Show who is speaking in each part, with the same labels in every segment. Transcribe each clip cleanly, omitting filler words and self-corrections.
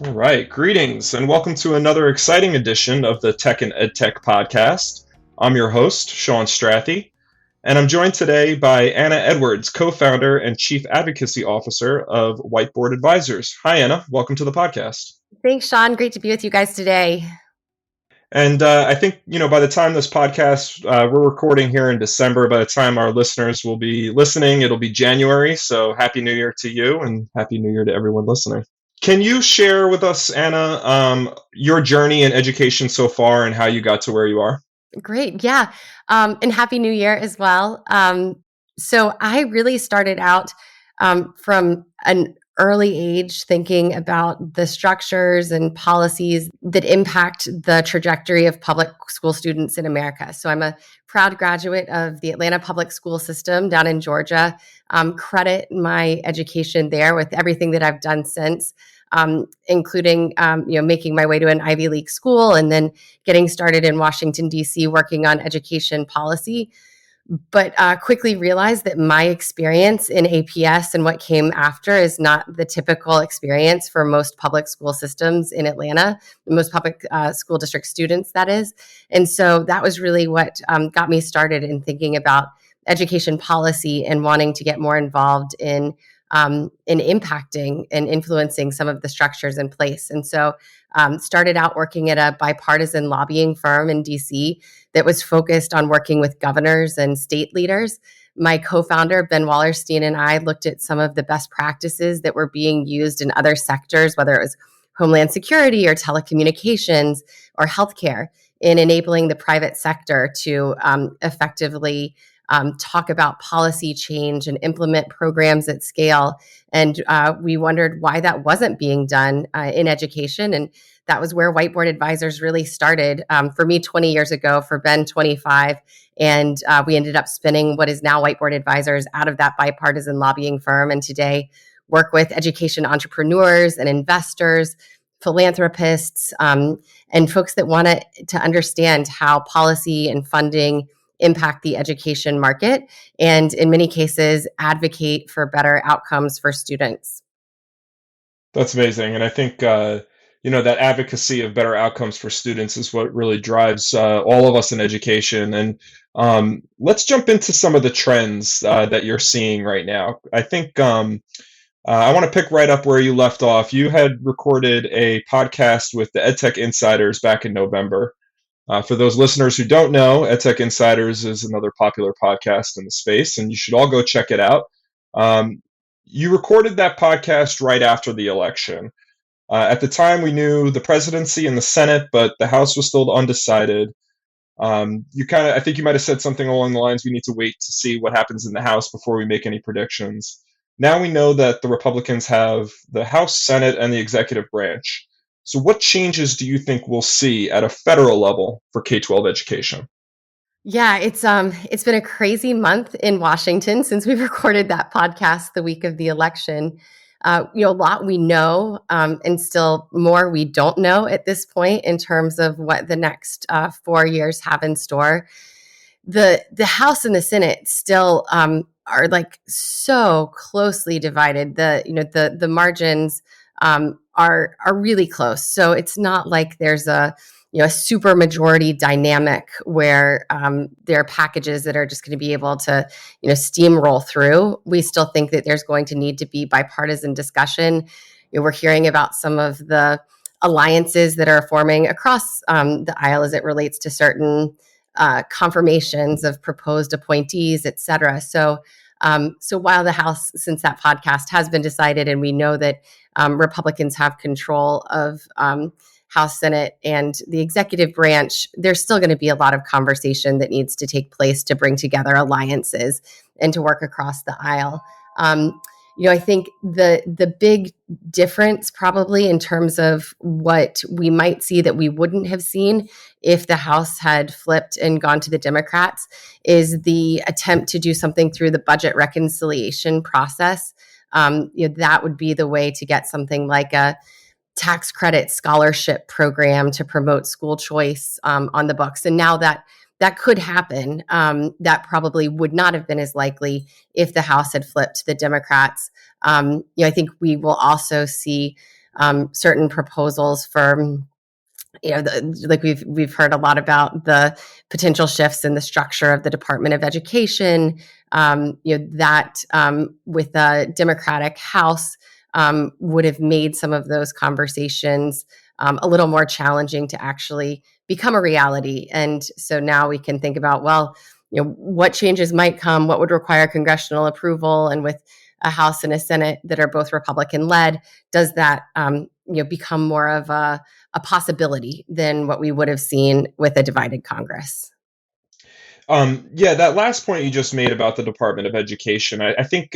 Speaker 1: All right, greetings and welcome to another exciting edition of the Tech and EdTech podcast. I'm your host, Sean Strathy, and I'm joined today by Anna Edwards, co-founder and chief advocacy officer of Whiteboard Advisors. Hi, Anna. Welcome to the podcast.
Speaker 2: Thanks, Sean. Great to be with you guys today.
Speaker 1: And I think, by the time this podcast, we're recording here in December. By the time our listeners will be listening, it'll be January. So Happy New Year to you and Happy New Year to everyone listening. Can you share with us, Anna, your journey in education so far and how you got to where you are?
Speaker 2: Great. Yeah. And Happy New Year as well. So I really started out from an early age thinking about the structures and policies that impact the trajectory of public school students in America. So I'm a proud graduate of the Atlanta public school system down in Georgia. Credit my education there with everything that I've done since. Including making my way to an Ivy League school and then getting started in Washington, D.C., working on education policy. But quickly realized that my experience in APS and what came after is not the typical experience for most public school systems in Atlanta, most public school district students, that is. And so that was really what got me started in thinking about education policy and wanting to get more involved in impacting and influencing some of the structures in place. And so started out working at a bipartisan lobbying firm in DC that was focused on working with governors and state leaders. My co-founder, Ben Wallerstein, and I looked at some of the best practices that were being used in other sectors, whether it was Homeland Security or telecommunications or healthcare, in enabling the private sector to effectively talk about policy change and implement programs at scale. And we wondered why that wasn't being done in education. And that was where Whiteboard Advisors really started. For me, 20 years ago, for Ben, 25. And we ended up spinning what is now Whiteboard Advisors out of that bipartisan lobbying firm. And today work with education entrepreneurs and investors, philanthropists, and folks that want to understand how policy and funding impact the education market, and in many cases, advocate for better outcomes for students.
Speaker 1: That's amazing. And I think, that advocacy of better outcomes for students is what really drives all of us in education. And let's jump into some of the trends that you're seeing right now. I think I want to pick right up where you left off. You had recorded a podcast with the EdTech Insiders back in November. For those listeners who don't know, EdTech Insiders is another popular podcast in the space, and you should all go check it out. You recorded that podcast right after the election. At the time, we knew the presidency and the Senate, but the House was still undecided. I think you might have said something along the lines, we need to wait to see what happens in the House before we make any predictions. Now we know that the Republicans have the House, Senate, and the executive branch. So what changes do you think we'll see at a federal level for K-12 education?
Speaker 2: Yeah, it's been a crazy month in Washington since we recorded that podcast the week of the election. A lot we know, and still more we don't know at this point in terms of what the next 4 years have in store. The House and the Senate still are like so closely divided. The margins are really close. So it's not like there's a super majority dynamic where there are packages that are just going to be able to steamroll through. We still think that there's going to need to be bipartisan discussion. We're hearing about some of the alliances that are forming across the aisle as it relates to certain confirmations of proposed appointees, et cetera. So while the House, since that podcast has been decided, and we know that Republicans have control of House, Senate, and the executive branch, there's still going to be a lot of conversation that needs to take place to bring together alliances and to work across the aisle. I think the big difference probably in terms of what we might see that we wouldn't have seen if the House had flipped and gone to the Democrats is the attempt to do something through the budget reconciliation process. That would be the way to get something like a tax credit scholarship program to promote school choice on the books. And now that could happen, that probably would not have been as likely if the House had flipped to the Democrats. I think we will also see certain proposals for, like we've heard a lot about the potential shifts in the structure of the Department of Education. That with a Democratic House would have made some of those conversations a little more challenging to actually become a reality. And so now we can think about, well, what changes might come, what would require congressional approval, and with a House and a Senate that are both Republican led, does that become more of a possibility than what we would have seen with a divided Congress?
Speaker 1: Yeah, that last point you just made about the Department of Education, I think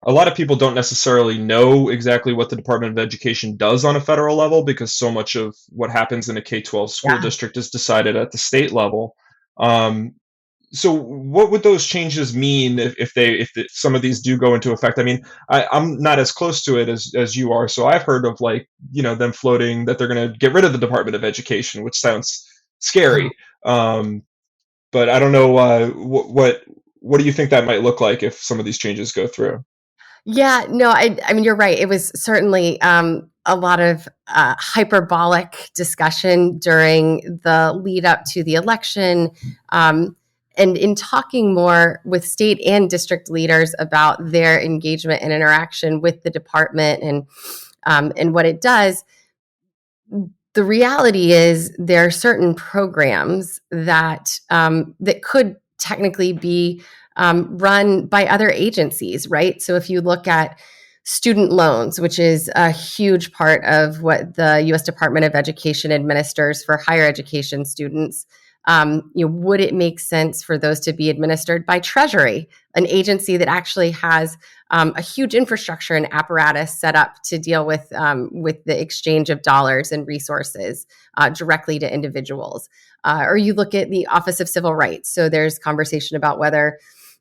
Speaker 1: a lot of people don't necessarily know exactly what the Department of Education does on a federal level because so much of what happens in a K-12 school
Speaker 2: Yeah.
Speaker 1: district is decided at the state level. Um, so what would those changes mean if some of these do go into effect? I mean, I'm not as close to it as you are, so I've heard of like them floating that they're going to get rid of the Department of Education, which sounds scary. Um, but I don't know what do you think that might look like if some of these changes go through?
Speaker 2: Yeah, no, I mean, you're right. It was certainly a lot of hyperbolic discussion during the lead up to the election. And in talking more with state and district leaders about their engagement and interaction with the department and what it does, the reality is there are certain programs that could technically be run by other agencies, right? So if you look at student loans, which is a huge part of what the U.S. Department of Education administers for higher education students, would it make sense for those to be administered by Treasury, an agency that actually has a huge infrastructure and apparatus set up to deal with the exchange of dollars and resources directly to individuals? Or you look at the Office of Civil Rights. So there's conversation about whether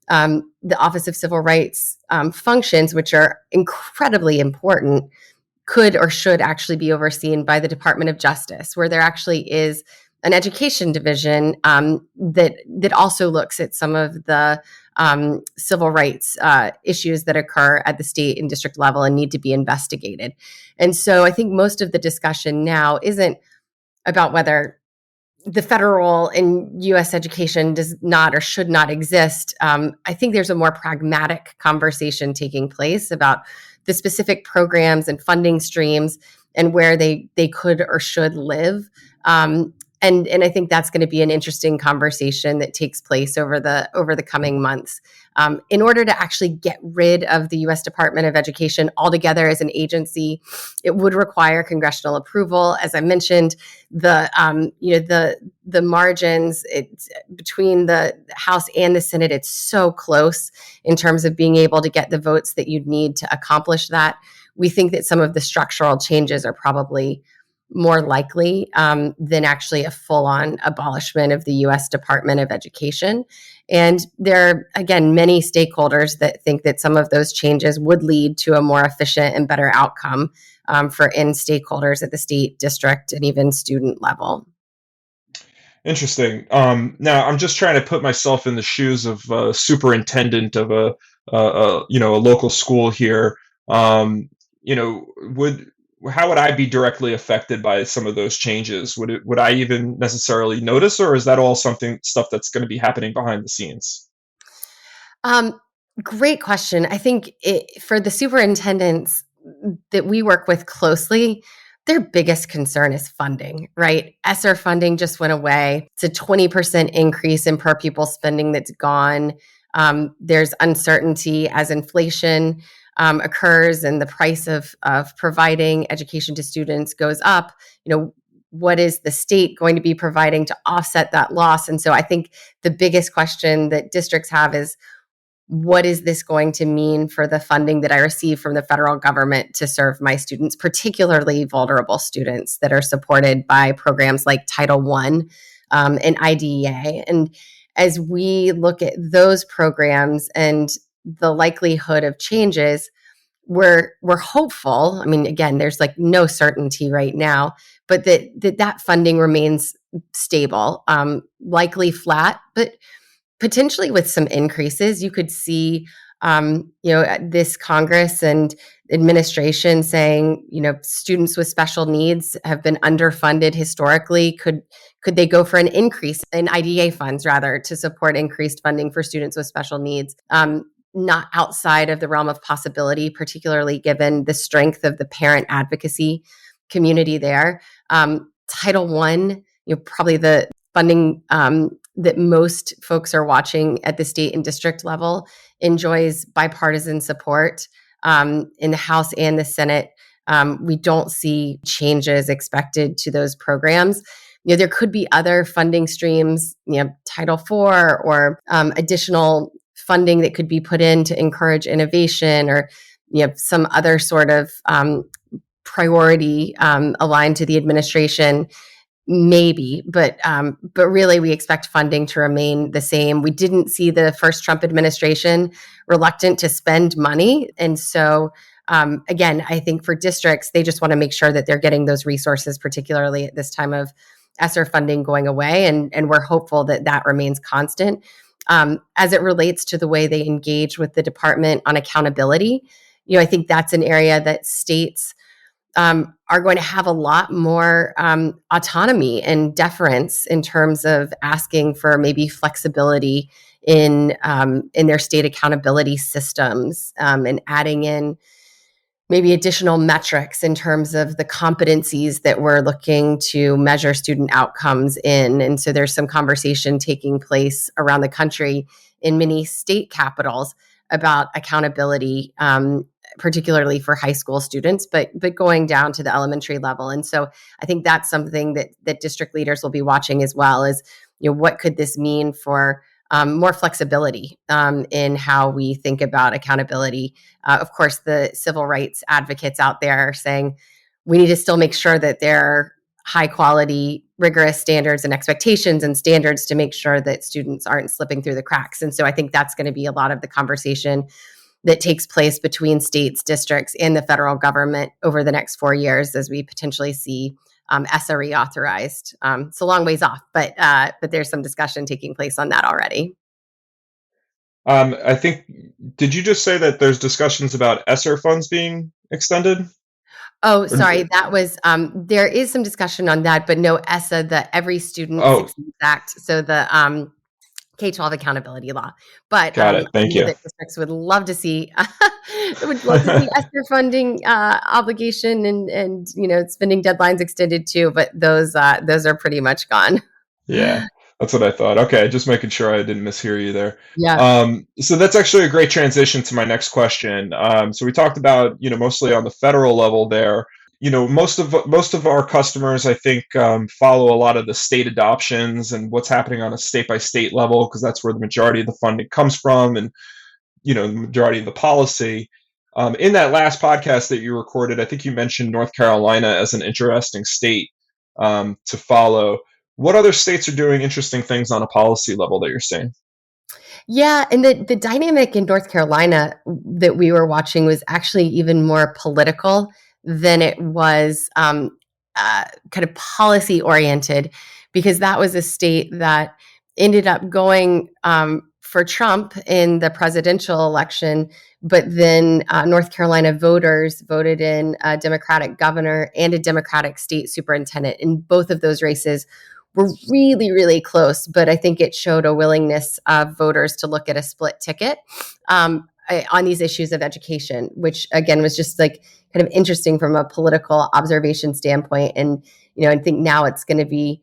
Speaker 2: the Office of Civil Rights functions, which are incredibly important, could or should actually be overseen by the Department of Justice, where there actually is an education division that also looks at some of the civil rights issues that occur at the state and district level and need to be investigated. And so I think most of the discussion now isn't about whether the federal and U.S. education does not or should not exist. I think there's a more pragmatic conversation taking place about the specific programs and funding streams and where they could or should live. And I think that's going to be an interesting conversation that takes place over the coming months. In order to actually get rid of the U.S. Department of Education altogether as an agency, it would require congressional approval. As I mentioned, the margins between the House and the Senate, it's so close in terms of being able to get the votes that you'd need to accomplish that. We think that some of the structural changes are probably more likely than actually a full-on abolishment of the U.S. Department of Education. And there are, again, many stakeholders that think that some of those changes would lead to a more efficient and better outcome for end stakeholders at the state, district, and even student level.
Speaker 1: Interesting. Now, I'm just trying to put myself in the shoes of a superintendent of a local school here. Would how would I be directly affected by some of those changes? Would I even necessarily notice, or is that all stuff that's going to be happening behind the scenes?
Speaker 2: Um, Great question. I think for the superintendents that we work with closely, their biggest concern is funding, right? ESSER funding just went away. It's a 20% increase in per pupil spending that's gone. There's uncertainty as inflation occurs and the price of providing education to students goes up. What is the state going to be providing to offset that loss? And so I think the biggest question that districts have is, what is this going to mean for the funding that I receive from the federal government to serve my students, particularly vulnerable students that are supported by programs like Title I and IDEA? And as we look at those programs and the likelihood of changes, we're hopeful. I mean, again, there's like no certainty right now, but that funding remains stable, likely flat, but potentially with some increases. You could see this Congress and administration saying, students with special needs have been underfunded historically. Could they go for an increase in IDA funds rather to support increased funding for students with special needs? Not outside of the realm of possibility, particularly given the strength of the parent advocacy community there. Title One, probably the funding that most folks are watching at the state and district level enjoys bipartisan support in the House and the Senate. We don't see changes expected to those programs. There could be other funding streams, Title IV or additional funding that could be put in to encourage innovation or some other sort of priority aligned to the administration. Maybe, but really, we expect funding to remain the same. We didn't see the first Trump administration reluctant to spend money, and so again, I think for districts, they just want to make sure that they're getting those resources, particularly at this time of ESSER funding going away, and we're hopeful that that remains constant. As it relates to the way they engage with the department on accountability, I think that's an area that states are going to have a lot more autonomy and deference in terms of asking for maybe flexibility in their state accountability systems and adding in maybe additional metrics in terms of the competencies that we're looking to measure student outcomes in. And so there's some conversation taking place around the country in many state capitals about accountability, particularly for high school students, but going down to the elementary level. And so I think that's something that district leaders will be watching as well, is what could this mean for more flexibility in how we think about accountability. Of course, the civil rights advocates out there are saying we need to still make sure that there are high quality, rigorous standards and expectations and standards to make sure that students aren't slipping through the cracks. And so I think that's going to be a lot of the conversation that takes place between states, districts, and the federal government over the next 4 years as we potentially see ESSA reauthorized. It's a long ways off, but there's some discussion taking place on that already.
Speaker 1: I think, did you just say that there's discussions about ESSER funds being extended?
Speaker 2: Oh,
Speaker 1: Or,
Speaker 2: sorry. That was there is some discussion on that, but no ESSA, the Every Student
Speaker 1: oh,
Speaker 2: Succeeds Act. So the K-12 accountability law. But
Speaker 1: got
Speaker 2: I
Speaker 1: it. Thank
Speaker 2: know
Speaker 1: you.
Speaker 2: that districts would love to see would love to see ESSER funding obligation and spending deadlines extended too. But those are pretty much gone.
Speaker 1: Yeah, that's what I thought. Okay, just making sure I didn't mishear you there.
Speaker 2: Yeah.
Speaker 1: So that's actually a great transition to my next question. So we talked about, mostly on the federal level there. Most of our customers, I think, follow a lot of the state adoptions and what's happening on a state by state level, because that's where the majority of the funding comes from, and the majority of the policy. In that last podcast that you recorded, I think you mentioned North Carolina as an interesting state to follow. What other states are doing interesting things on a policy level that you're seeing?
Speaker 2: Yeah, and the dynamic in North Carolina that we were watching was actually even more political than it was kind of policy oriented, because that was a state that ended up going for Trump in the presidential election, but then North Carolina voters voted in a Democratic governor and a Democratic state superintendent. In both of those races were really, really close, but I think it showed a willingness of voters to look at a split ticket on these issues of education, which again was just like kind of interesting from a political observation standpoint. And I think now it's going to be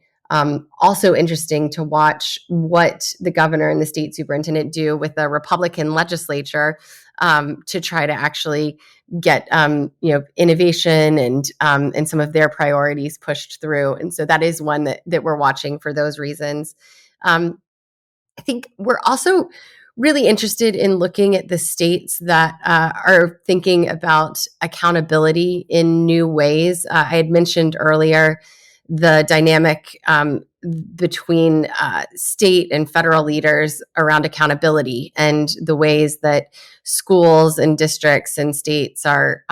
Speaker 2: also interesting to watch what the governor and the state superintendent do with the Republican legislature to try to actually get innovation and some of their priorities pushed through. And so that is one that we're watching for those reasons. I think we're also really interested in looking at the states that are thinking about accountability in new ways. I had mentioned earlier the dynamic between state and federal leaders around accountability and the ways that schools and districts and states are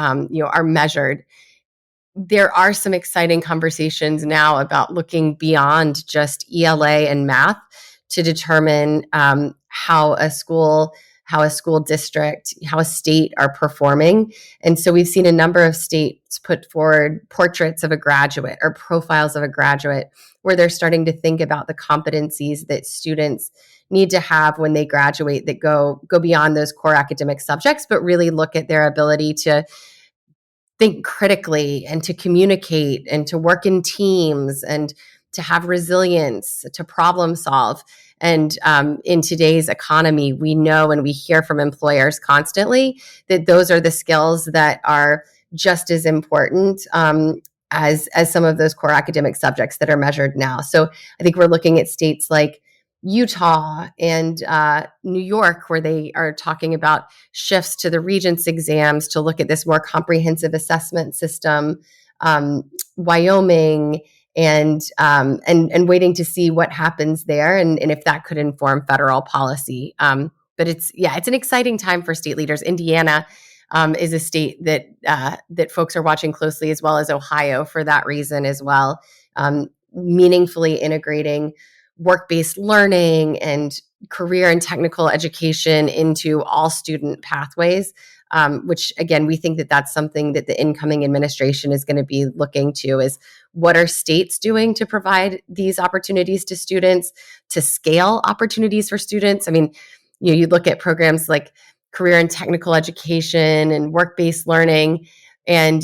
Speaker 2: measured. There are some exciting conversations now about looking beyond just ELA and math to determine how a school how a school district, how a state are performing. And so we've seen a number of states put forward portraits of a graduate or profiles of a graduate where they're starting to think about the competencies that students need to have when they graduate that go beyond those core academic subjects, but really look at their ability to think critically and to communicate and to work in teams and to have resilience, to problem solve. And in today's economy, we know and we hear from employers constantly that those are the skills that are just as important as some of those core academic subjects that are measured now. So I think we're looking at states like Utah and New York, where they are talking about shifts to the Regents exams to look at this more comprehensive assessment system. Wyoming and waiting to see what happens there and if that could inform federal policy. But it's an exciting time for state leaders. Indiana is a state that folks are watching closely, as well as Ohio for that reason as well. Meaningfully integrating work-based learning and career and technical education into all student pathways, which again, we think that that's something that the incoming administration is going to be looking to is what are states doing to provide these opportunities to students, to scale opportunities for students. I mean, you look at programs like career and technical education and work-based learning, and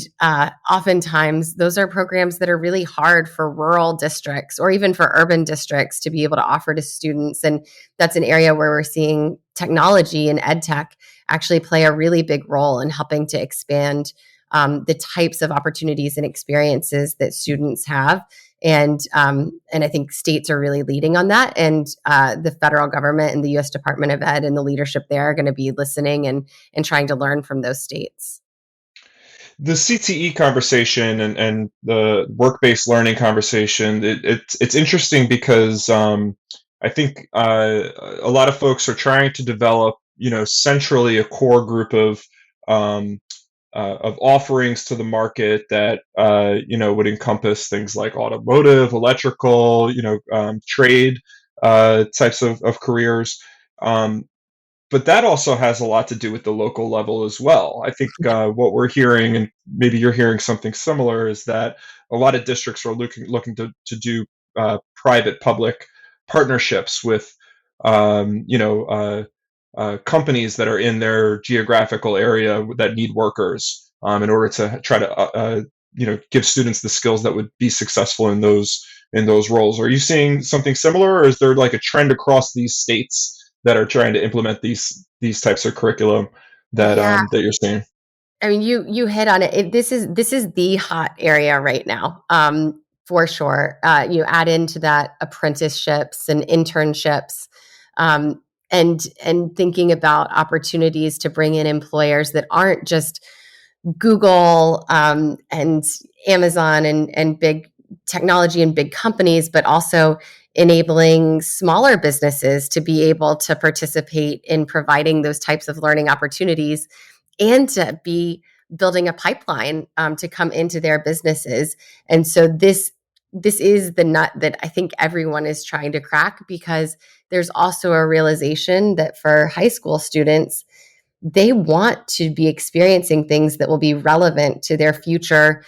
Speaker 2: oftentimes those are programs that are really hard for rural districts or even for urban districts to be able to offer to students. And that's an area where we're seeing technology and ed tech actually play a really big role in helping to expand the types of opportunities and experiences that students have. And I think states are really leading on that. And the federal government and the U.S. Department of Ed and the leadership there are going to be listening and trying to learn from those states.
Speaker 1: The CTE conversation and the work-based learning conversation, it's interesting because I think a lot of folks are trying to develop, centrally a core group of offerings to the market that would encompass things like automotive, electrical, trade types of careers. But that also has a lot to do with the local level as well. I think what we're hearing, and maybe you're hearing something similar, is that a lot of districts are looking to do private-public partnerships with, companies that are in their geographical area that need workers in order to try to, give students the skills that would be successful in those roles. Are you seeing something similar, or is there like a trend across these states that are trying to implement these types of curriculum that
Speaker 2: Yeah,
Speaker 1: that you're seeing?
Speaker 2: I mean, you hit on it. This is the hot area right now, for sure. You add into that apprenticeships and internships, and thinking about opportunities to bring in employers that aren't just Google and Amazon and big technology and big companies, but also enabling smaller businesses to be able to participate in providing those types of learning opportunities and to be building a pipeline to come into their businesses. And so this is the nut that I think everyone is trying to crack, because there's also a realization that for high school students, they want to be experiencing things that will be relevant to their future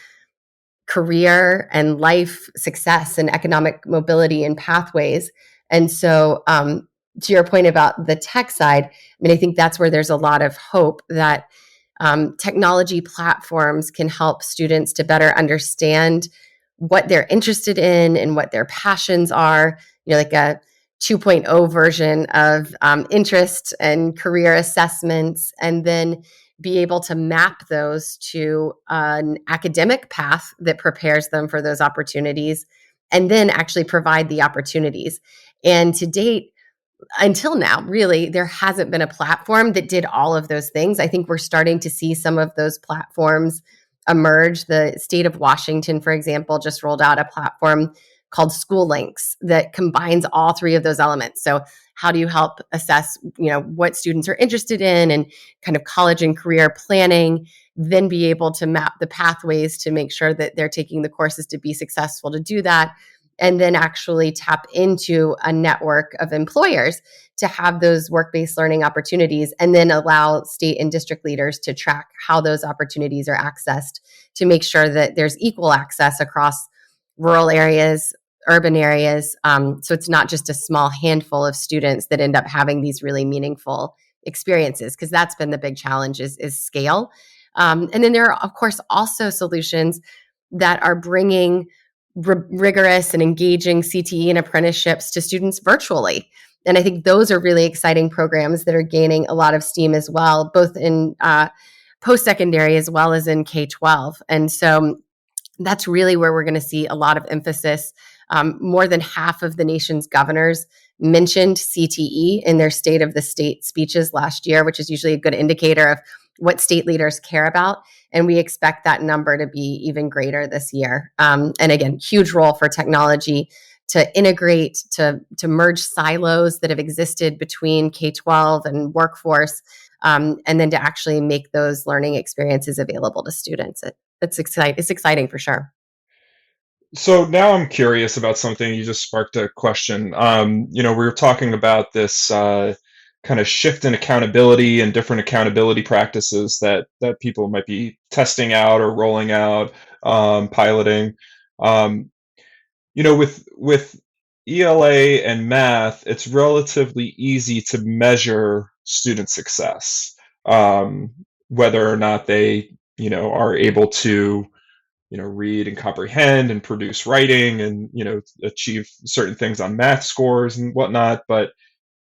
Speaker 2: career and life success and economic mobility and pathways. And so, to your point about the tech side, I mean, I think that's where there's a lot of hope that technology platforms can help students to better understand what they're interested in and what their passions are, like a 2.0 version of interest and career assessments, and then be able to map those to an academic path that prepares them for those opportunities, and then actually provide the opportunities. And to date, until now, really, there hasn't been a platform that did all of those things. I think we're starting to see some of those platforms emerge. The state of Washington, for example, just rolled out a platform called School Links that combines all three of those elements. So how do you help assess, what students are interested in and kind of college and career planning, then be able to map the pathways to make sure that they're taking the courses to be successful to do that, and then actually tap into a network of employers to have those work-based learning opportunities, and then allow state and district leaders to track how those opportunities are accessed to make sure that there's equal access across rural areas, urban areas. So it's not just a small handful of students that end up having these really meaningful experiences, because that's been the big challenge is scale. And then there are, of course, also solutions that are bringing rigorous and engaging CTE and apprenticeships to students virtually. And I think those are really exciting programs that are gaining a lot of steam as well, both in post-secondary as well as in K-12. And so that's really where we're going to see a lot of emphasis. More than half of the nation's governors mentioned CTE in their State of the State speeches last year, which is usually a good indicator of what state leaders care about. And we expect that number to be even greater this year. And again, huge role for technology to integrate, to merge silos that have existed between K-12 and workforce, and then to actually make those learning experiences available to students. It's exciting for sure.
Speaker 1: So now I'm curious about something. You just sparked a question. We were talking about this kind of shift in accountability and different accountability practices that people might be testing out or rolling out, piloting. Um, with ELA and math, it's relatively easy to measure student success, um, whether or not they, are able to read and comprehend and produce writing and, achieve certain things on math scores and whatnot. But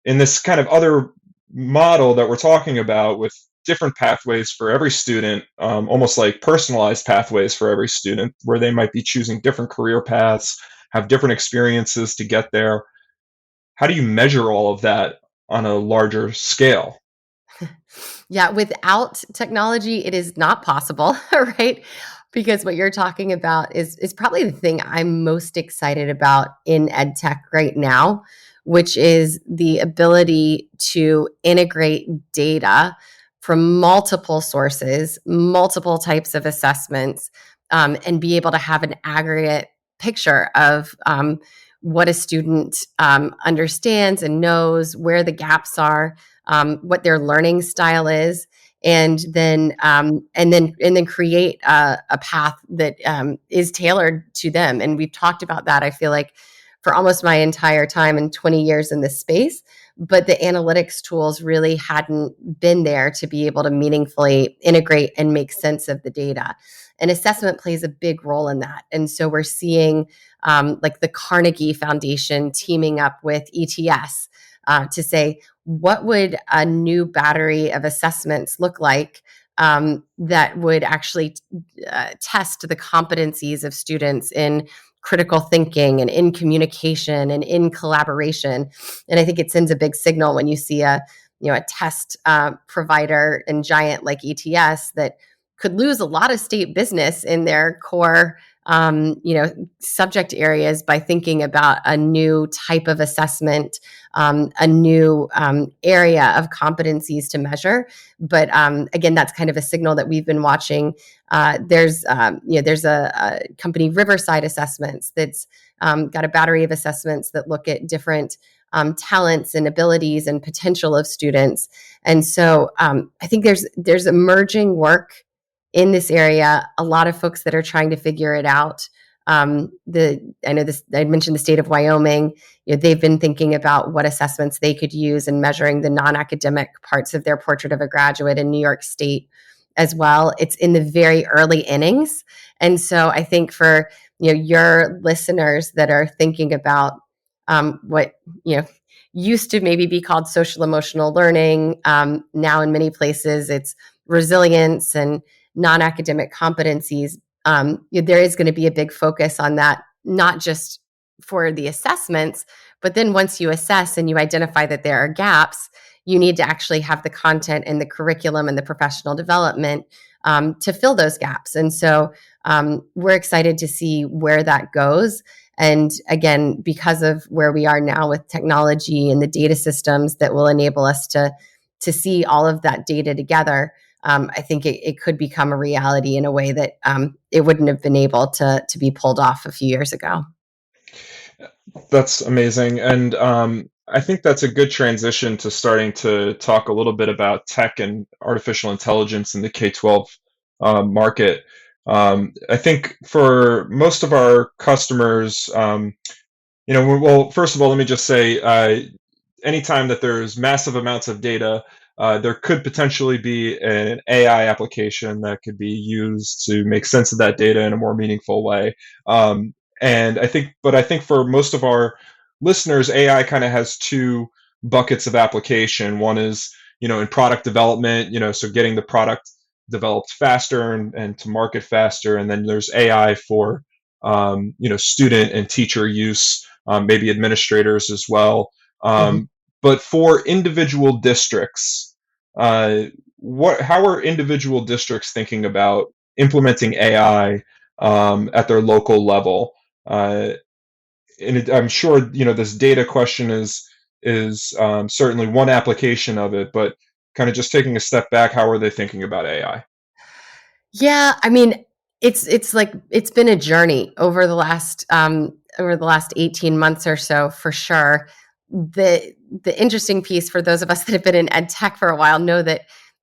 Speaker 1: in this kind of other model that we're talking about with different pathways for every student, almost like personalized pathways for every student, where they might be choosing different career paths, have different experiences to get there. How do you measure all of that on a larger scale?
Speaker 2: Yeah, without technology, it is not possible, right? Because what you're talking about is probably the thing I'm most excited about in ed tech right now, which is the ability to integrate data from multiple sources, multiple types of assessments, and be able to have an aggregate picture of what a student understands and knows, where the gaps are, what their learning style is, and then create a path that is tailored to them. And we've talked about that, I feel like, for almost my entire time and 20 years in this space. But the analytics tools really hadn't been there to be able to meaningfully integrate and make sense of the data. And assessment plays a big role in that. And so we're seeing like the Carnegie Foundation teaming up with ETS to say, what would a new battery of assessments look like that would actually test the competencies of students in critical thinking and in communication and in collaboration? And I think it sends a big signal when you see a test provider and giant like ETS that could lose a lot of state business in their core subject areas by thinking about a new type of assessment, a new area of competencies to measure. But again, that's kind of a signal that we've been watching. There's a company, Riverside Assessments, that's got a battery of assessments that look at different talents and abilities and potential of students. And so I think there's emerging work in this area, a lot of folks that are trying to figure it out. I know this. I mentioned the state of Wyoming. They've been thinking about what assessments they could use in measuring the non-academic parts of their portrait of a graduate. In New York State as well, it's in the very early innings. And so I think for your listeners that are thinking about what used to maybe be called social emotional learning, now in many places it's resilience and non-academic competencies, there is going to be a big focus on that, not just for the assessments, but then once you assess and you identify that there are gaps, you need to actually have the content and the curriculum and the professional development to fill those gaps. And so we're excited to see where that goes. And again, because of where we are now with technology and the data systems that will enable us to see all of that data together, I think it could become a reality in a way that it wouldn't have been able to be pulled off a few years ago.
Speaker 1: That's amazing. And I think that's a good transition to starting to talk a little bit about tech and artificial intelligence in the K-12 market. I think for most of our customers, well, first of all, let me just say, anytime that there's massive amounts of data, there could potentially be an AI application that could be used to make sense of that data in a more meaningful way. But I think for most of our listeners, AI kind of has two buckets of application. One is, in product development, so getting the product developed faster and to market faster. And then there's AI for, student and teacher use, maybe administrators as well.
Speaker 2: Mhm.
Speaker 1: Um, but for individual districts, how are individual districts thinking about implementing AI at their local level? Uh, I'm sure this data question is certainly one application of it, but kind of just taking a step back, how are they thinking about AI?
Speaker 2: Yeah, I mean, it's like it's been a journey over the last 18 months or so for sure. The interesting piece for those of us that have been in ed tech for a while know that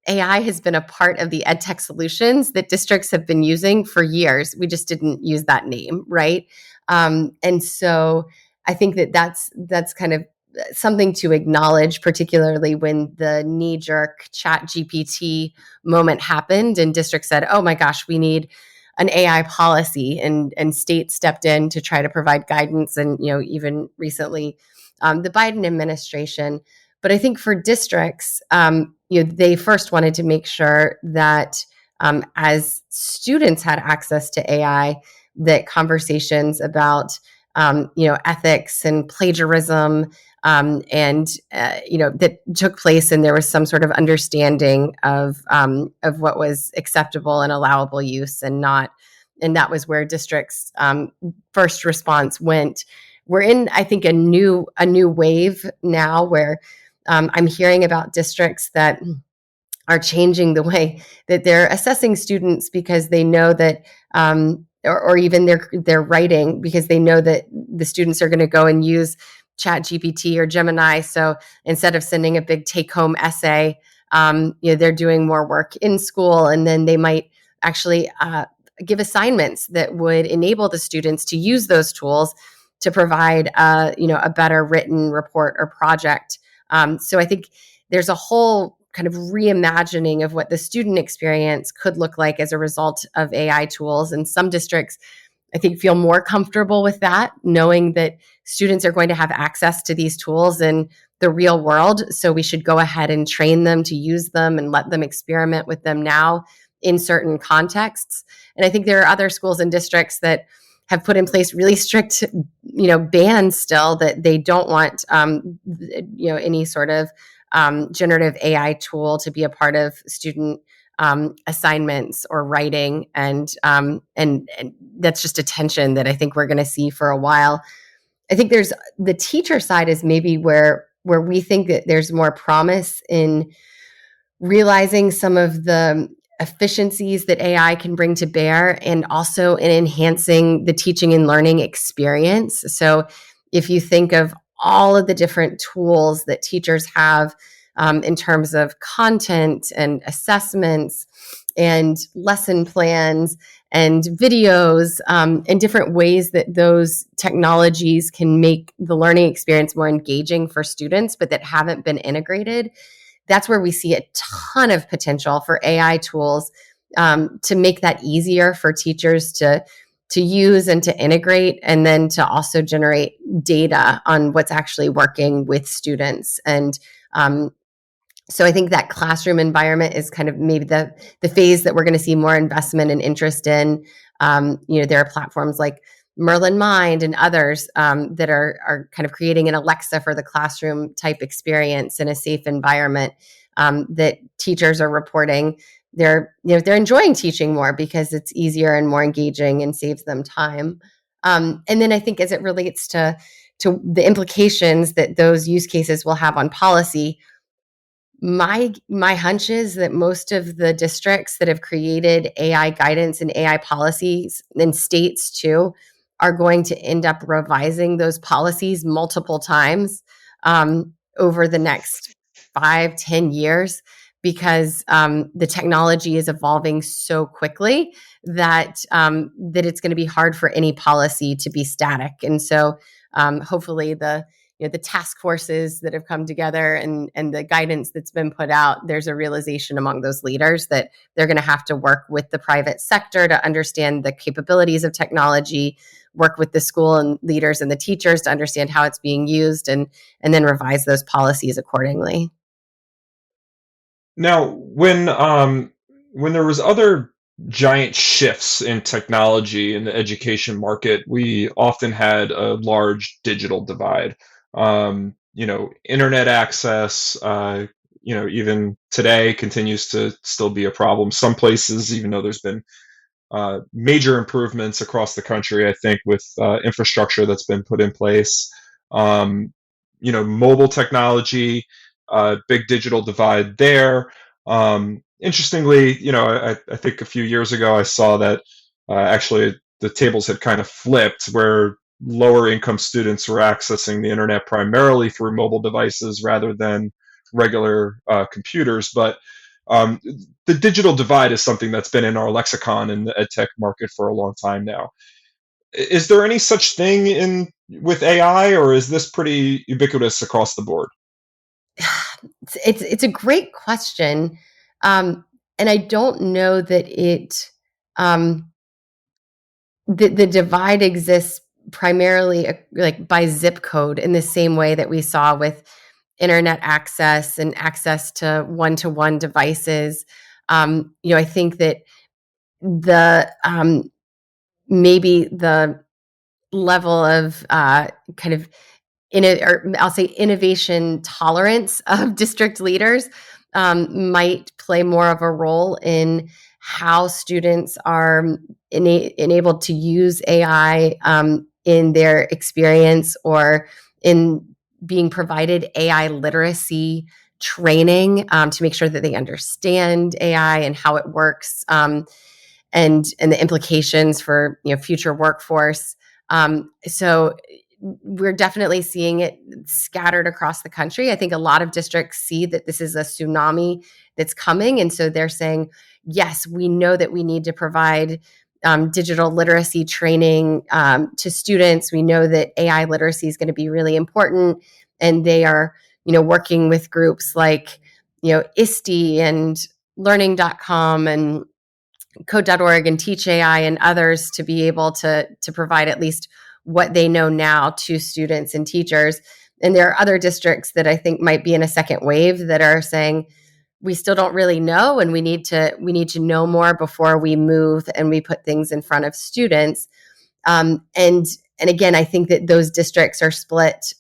Speaker 2: AI has been a part of the ed tech solutions that districts have been using for years. We just didn't use that name, right? And so I think that that's kind of something to acknowledge, particularly when the knee jerk chat GPT moment happened and districts said, "Oh my gosh, we need an AI policy," and states stepped in to try to provide guidance, and even recently, the Biden administration. But I think for districts, they first wanted to make sure that as students had access to AI, that conversations about ethics and plagiarism that took place, and there was some sort of understanding of what was acceptable and allowable use and not. And that was where districts' first response went. We're in, I think, a new wave now where I'm hearing about districts that are changing the way that they're assessing students because they know that or even their writing because they know that the students are going to go and use chat gpt or gemini, so instead of sending a big take-home essay, they're doing more work in school, and then they might actually give assignments that would enable the students to use those tools to provide a better written report or project. So I think there's a whole kind of reimagining of what the student experience could look like as a result of AI tools. And some districts, I think, feel more comfortable with that, knowing that students are going to have access to these tools in the real world. So we should go ahead and train them to use them and let them experiment with them now in certain contexts. And I think there are other schools and districts that have put in place really strict, bans still, that they don't want, any sort of generative AI tool to be a part of student assignments or writing, and that's just a tension that I think we're going to see for a while. I think there's the teacher side is maybe where we think that there's more promise in realizing some of the efficiencies that AI can bring to bear, and also in enhancing the teaching and learning experience. So, if you think of all of the different tools that teachers have in terms of content and assessments and lesson plans and videos, and different ways that those technologies can make the learning experience more engaging for students, but that haven't been integrated, that's where we see a ton of potential for AI tools to make that easier for teachers to use and to integrate, and then to also generate data on what's actually working with students. And so I think that classroom environment is kind of maybe the phase that we're going to see more investment and interest in. There are platforms like Merlin Mind and others that are kind of creating an Alexa for the classroom type experience in a safe environment, that teachers are reporting they're enjoying teaching more because it's easier and more engaging and saves them time. And then I think as it relates to the implications that those use cases will have on policy, my hunch is that most of the districts that have created AI guidance and AI policies, and states too, are going to end up revising those policies multiple times over the next 5, 10 years, because the technology is evolving so quickly that it's going to be hard for any policy to be static. And so hopefully the task forces that have come together and the guidance that's been put out, there's a realization among those leaders that they're going to have to work with the private sector to understand the capabilities of technology, work with the school and leaders and the teachers to understand how it's being used, and then revise those policies accordingly.
Speaker 1: Now, when there was other giant shifts in technology in the education market, we often had a large digital divide. Internet access, even today continues to still be a problem. Some places, even though there's been major improvements across the country, I think, with infrastructure that's been put in place. Um, Mobile technology, big digital divide there. Interestingly, I think a few years ago I saw that actually the tables had kind of flipped, where lower income students were accessing the internet primarily through mobile devices rather than regular computers. But um, the digital divide is something that's been in our lexicon in the ed tech market for a long time now. Is there any such thing in with AI, or is this pretty ubiquitous across the board?
Speaker 2: It's a great question, and I don't know that um, the divide exists primarily like by zip code in the same way that we saw with internet access and access to one devices. I think that the maybe the level of kind of or I'll say innovation tolerance of district leaders might play more of a role in how students are enabled to use AI in their experience, or in being provided AI literacy training to make sure that they understand AI and how it works, and the implications for future workforce. So we're definitely seeing it scattered across the country. I think a lot of districts see that this is a tsunami that's coming. And so they're saying, yes, we know that we need to provide digital literacy training to students. We know that AI literacy is going to be really important. And they are, working with groups like, ISTE and learning.com and code.org and Teach AI and others to be able to provide at least what they know now to students and teachers. And there are other districts that I think might be in a second wave that are saying, we still don't really know, and we need to know more before we move and we put things in front of students. And again, I think that those districts are split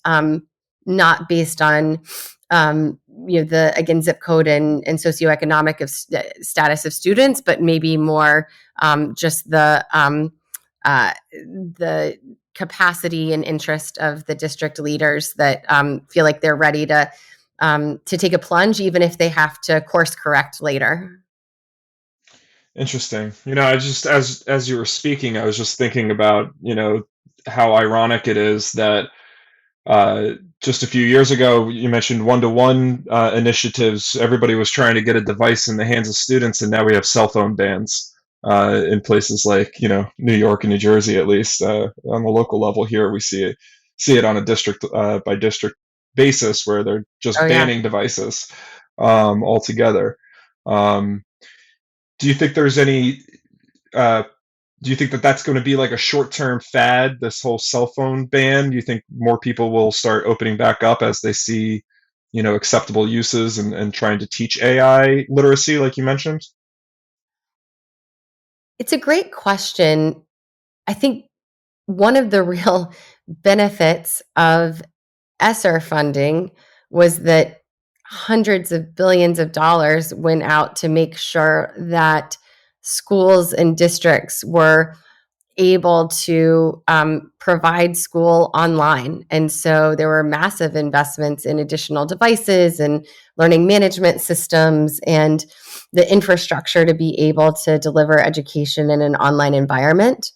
Speaker 2: not based on the again zip code and socioeconomic status of students, but maybe more just the capacity and interest of the district leaders that feel like they're ready to take a plunge, even if they have to course correct later.
Speaker 1: Interesting. I just as you were speaking, I was just thinking about, how ironic it is that just a few years ago, you mentioned one-to-one initiatives. Everybody was trying to get a device in the hands of students, and now we have cell phone bans in places like, New York and New Jersey, at least. On the local level here, we see it on a district by district basis, where they're just
Speaker 2: Oh yeah.
Speaker 1: banning devices altogether. Um, do you think there's any uh, do you think that that's going to be like a short-term fad, this whole cell phone ban? Do you think more people will start opening back up as they see, acceptable uses, and trying to teach AI literacy, like you mentioned?
Speaker 2: It's a great question. I think one of the real benefits of ESSER funding was that hundreds of billions of dollars went out to make sure that schools and districts were able to provide school online. And so there were massive investments in additional devices and learning management systems and the infrastructure to be able to deliver education in an online environment.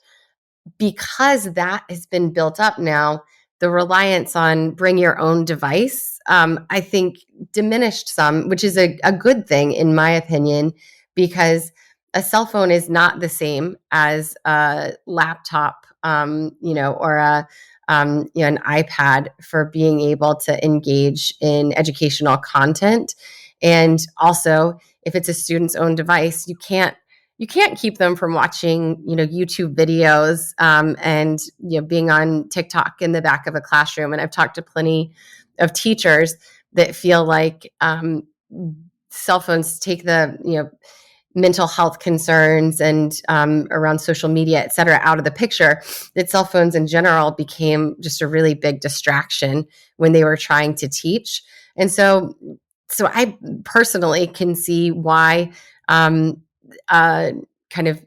Speaker 2: because that has been built up now, the reliance on bring your own device, I think, diminished some, which is a good thing, in my opinion, because a cell phone is not the same as a laptop, or an iPad for being able to engage in educational content. And also, if it's a student's own device, you can't keep them from watching, YouTube videos, and being on TikTok in the back of a classroom. And I've talked to plenty of teachers that feel like cell phones take the mental health concerns and around social media, et cetera, out of the picture. That cell phones in general became just a really big distraction when they were trying to teach. And so I personally can see why uh, kind of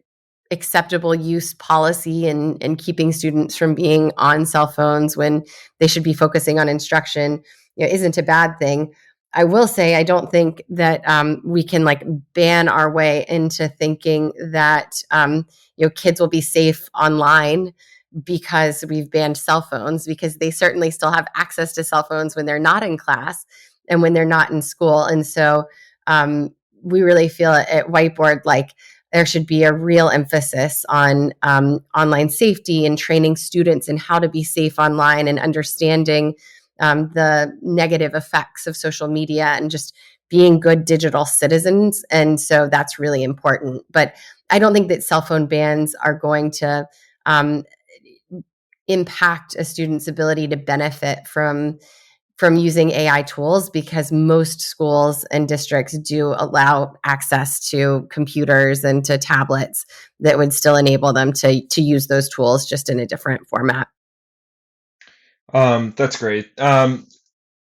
Speaker 2: acceptable use policy and keeping students from being on cell phones when they should be focusing on instruction, isn't a bad thing. I will say I don't think that we can like ban our way into thinking that kids will be safe online because we've banned cell phones, because they certainly still have access to cell phones when they're not in class and when they're not in school. And so we really feel at Whiteboard like there should be a real emphasis on online safety and training students in how to be safe online and understanding the negative effects of social media and just being good digital citizens. And so that's really important. But I don't think that cell phone bans are going to impact a student's ability to benefit from using AI tools, because most schools and districts do allow access to computers and to tablets that would still enable them to use those tools, just in a different format.
Speaker 1: That's great.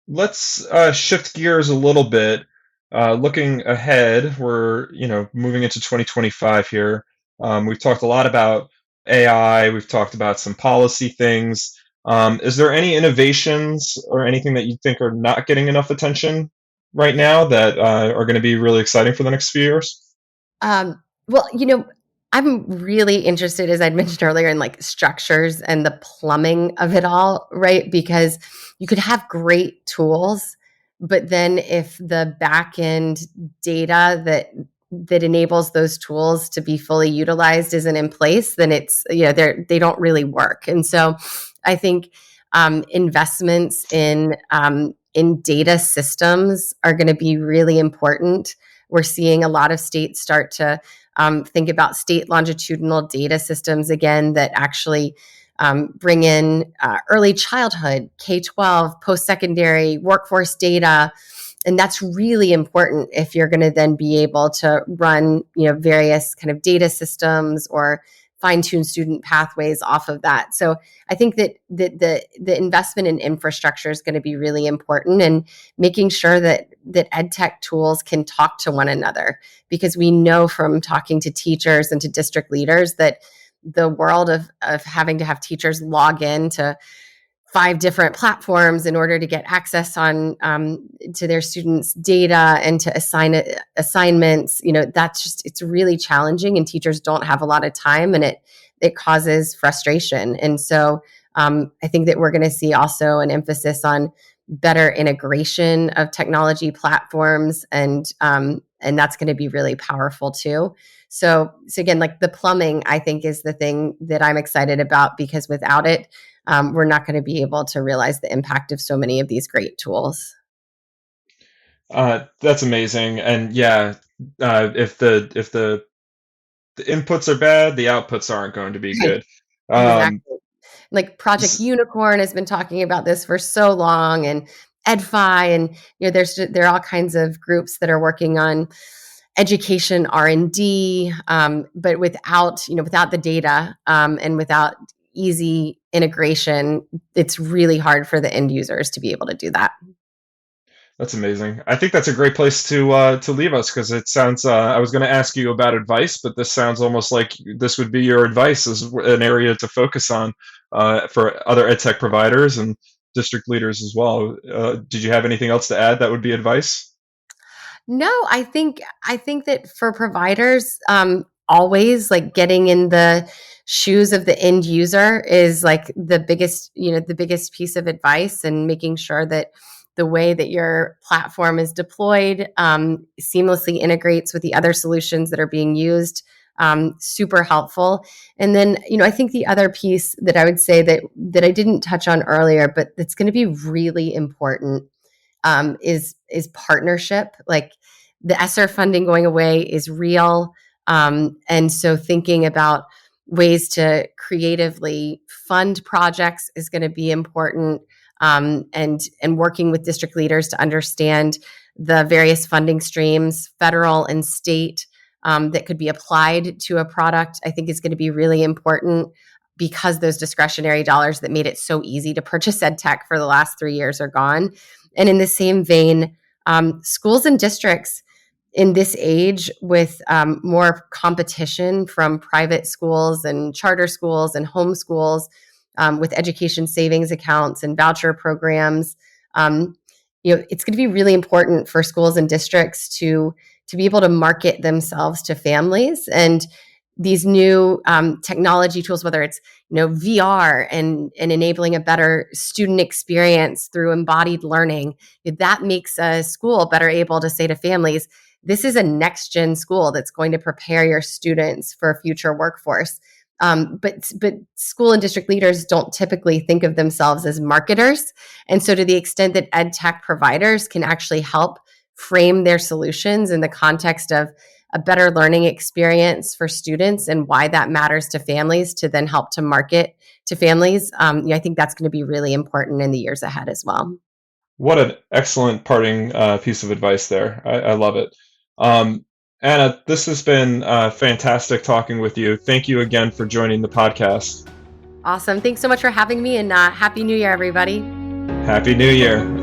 Speaker 1: Let's shift gears a little bit. Looking ahead, we're moving into 2025 here. We've talked a lot about AI. We've talked about some policy things. Is there any innovations or anything that you think are not getting enough attention right now that are going to be really exciting for the next few years?
Speaker 2: Well, I'm really interested, as I'd mentioned earlier, in like structures and the plumbing of it all, right? Because you could have great tools, but then if the back end data that enables those tools to be fully utilized isn't in place, then it's they don't really work. And so I think investments in data systems are going to be really important. We're seeing a lot of states start to think about state longitudinal data systems again that actually bring in early childhood, K-12, post-secondary, workforce data. And that's really important if you're going to then be able to run, various kind of data systems or fine-tune student pathways off of that. So I think that the investment in infrastructure is going to be really important, and making sure that ed tech tools can talk to one another, because we know from talking to teachers and to district leaders that the world of having to have teachers log in to 5 different platforms in order to get access on to their students' data and to assign assignments, that's just, it's really challenging, and teachers don't have a lot of time, and it causes frustration. And so I think that we're going to see also an emphasis on better integration of technology platforms, and that's going to be really powerful too. So again, like the plumbing, I think is the thing that I'm excited about, because without it, we're not going to be able to realize the impact of so many of these great tools.
Speaker 1: That's amazing. And yeah, if the inputs are bad, the outputs aren't going to be
Speaker 2: Right.
Speaker 1: good. Um,
Speaker 2: Exactly. Like Project
Speaker 1: s-
Speaker 2: Unicorn has been talking about this for so long, and EdFi, and there are all kinds of groups that are working on education R&D, but without the data, and without easy integration, it's really hard for the end users to be able to do that.
Speaker 1: that's amazing. I think that's a great place to leave us, because it sounds. I was going to ask you about advice, but this sounds almost like this would be your advice as an area to focus on for other ed tech providers and district leaders as well. Did you have anything else to add that would be advice?
Speaker 2: No, I think that for providers, always like getting in the shoes of the end user is like the biggest piece of advice, and making sure that the way that your platform is deployed seamlessly integrates with the other solutions that are being used. Super helpful. And then, I think the other piece that I would say that I didn't touch on earlier, but that's going to be really important, is partnership. Like, the ESSER funding going away is real, and so thinking about ways to creatively fund projects is going to be important, and working with district leaders to understand the various funding streams, federal and state, that could be applied to a product, I think is going to be really important, because those discretionary dollars that made it so easy to purchase ed tech for the last 3 years are gone. And in the same vein, schools and districts in this age, with more competition from private schools and charter schools and home schools, with education savings accounts and voucher programs, it's going to be really important for schools and districts to be able to market themselves to families. And these new technology tools, whether it's VR and enabling a better student experience through embodied learning, that makes a school better able to say to families, this is a next gen school that's going to prepare your students for a future workforce. But school and district leaders don't typically think of themselves as marketers. And so to the extent that ed tech providers can actually help frame their solutions in the context of a better learning experience for students and why that matters to families, to then help to market to families, I think that's going to be really important in the years ahead as well.
Speaker 1: What an excellent parting piece of advice there. I love it. Um, Anna, this has been fantastic talking with you. Thank you again for joining the podcast.
Speaker 2: Awesome. Thanks so much for having me, and Happy New Year, everybody.
Speaker 1: Happy New Year.